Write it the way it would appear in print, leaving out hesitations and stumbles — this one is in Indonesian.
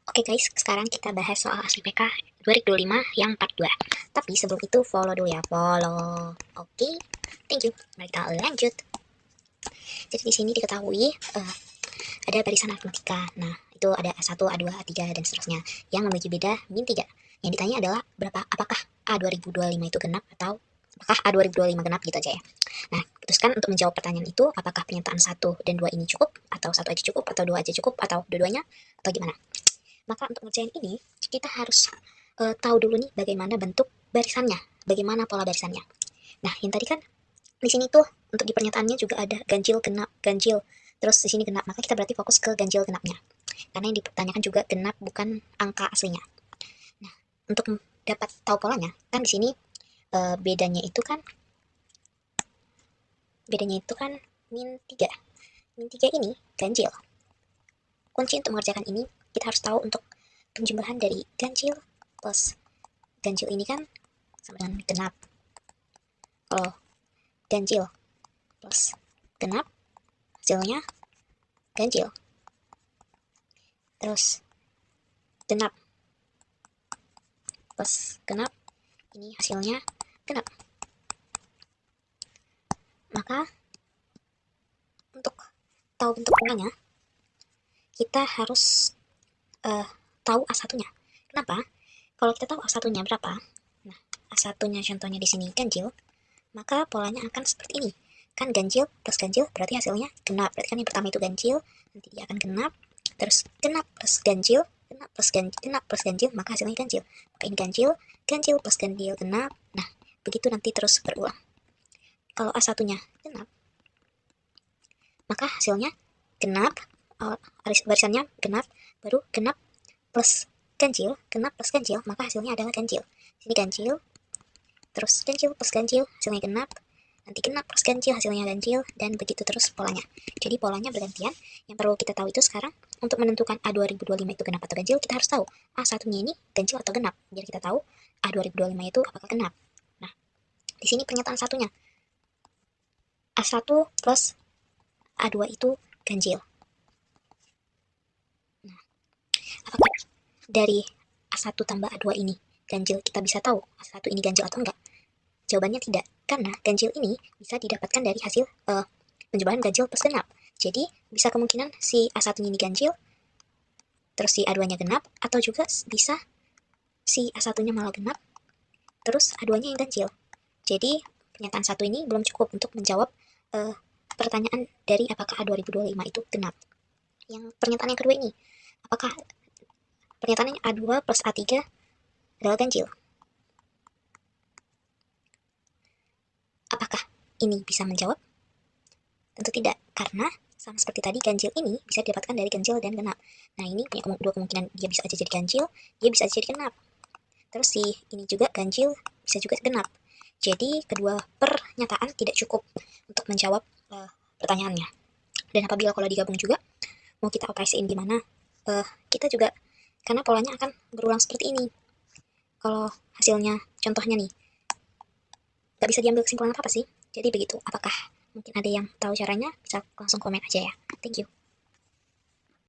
Oke guys, sekarang kita bahas soal ASIPK 2025 yang part 2. Tapi sebelum itu follow dulu ya, follow. Oke, thank you. Mari kita lanjut. Jadi di sini diketahui ada barisan aritmatika. Nah, itu ada A1, A2, A3 dan seterusnya yang memiliki beda min 3. Yang ditanya adalah apakah A 2025 itu genap atau apakah A 2025 genap gitu aja ya. Nah, putuskan untuk menjawab pertanyaan itu, apakah pernyataan 1 dan 2 ini cukup, atau 1 aja cukup, atau 2 aja cukup, atau dua-duanya, atau gimana. Maka untuk ngerjain ini, kita harus tahu dulu nih bagaimana bentuk barisannya, bagaimana pola barisannya. Nah, yang tadi kan di sini tuh untuk di pernyataannya juga ada ganjil, genap, ganjil. Terus di sini genap, maka kita berarti fokus ke ganjil genapnya. Karena yang dipertanyakan juga genap bukan angka aslinya. Nah, untuk dapat tahu polanya, kan di sini bedanya itu kan min 3. Min 3 ini ganjil. Kunci untuk mengerjakan ini, kita harus tahu untuk penjumlahan dari ganjil plus ganjil ini kan sama dengan genap. Kalau ganjil plus genap, hasilnya ganjil. Terus genap plus genap, ini hasilnya genap. Maka untuk tahu bentuk polanya, kita harus tahu A1-nya. Kenapa? Kalau kita tahu A1-nya berapa, nah A1-nya contohnya di sini ganjil, maka polanya akan seperti ini. Kan ganjil plus ganjil berarti hasilnya genap. Berarti kan yang pertama itu ganjil, nanti dia akan genap, terus genap plus ganjil, genap plus ganjil, genap plus ganjil, maka hasilnya ganjil. Maka ini ganjil, ganjil plus ganjil, genap. Nah, begitu nanti terus berulang. Kalau A1-nya genap, maka hasilnya genap, barisannya genap, baru genap plus ganjil, genap plus ganjil, maka hasilnya adalah ganjil. Sini ganjil, terus ganjil plus ganjil, hasilnya genap, nanti genap plus ganjil, hasilnya ganjil, dan begitu terus polanya. Jadi polanya bergantian. Yang perlu kita tahu itu sekarang, untuk menentukan A 2025 itu genap atau ganjil, kita harus tahu A1-nya ini ganjil atau genap, biar kita tahu A 2025 itu apakah genap. Nah, di sini pernyataan satunya, A1 plus A2 itu ganjil. Nah, apakah dari A1 tambah A2 ini ganjil, kita bisa tahu A1 ini ganjil atau enggak? Jawabannya tidak, karena ganjil ini bisa didapatkan dari hasil penjumlahan ganjil plus genap. Jadi, bisa kemungkinan si A1-nya ini ganjil, terus si A2-nya genap, atau juga bisa si A1-nya malah genap, terus A2-nya yang ganjil. Jadi, pernyataan satu ini belum cukup untuk menjawab pertanyaan dari apakah A 2025 itu genap. Yang pernyataan yang kedua ini, apakah pernyataannya A2 plus A3 adalah ganjil? Apakah ini bisa menjawab? Tentu tidak, karena sama seperti tadi, ganjil ini bisa didapatkan dari ganjil dan genap. Nah, ini punya dua kemungkinan, dia bisa aja jadi ganjil, dia bisa aja jadi genap. Terus si ini juga ganjil, bisa juga genap. Jadi kedua pernyataan tidak cukup untuk menjawab pertanyaannya. Dan apabila kalau digabung juga, mau kita operasiin gimana, kita juga, karena polanya akan berulang seperti ini. Kalau hasilnya, contohnya nih, nggak bisa diambil kesimpulan apa-apa sih. Jadi begitu. Apakah mungkin ada yang tahu caranya? Bisa langsung komen aja ya. Thank you.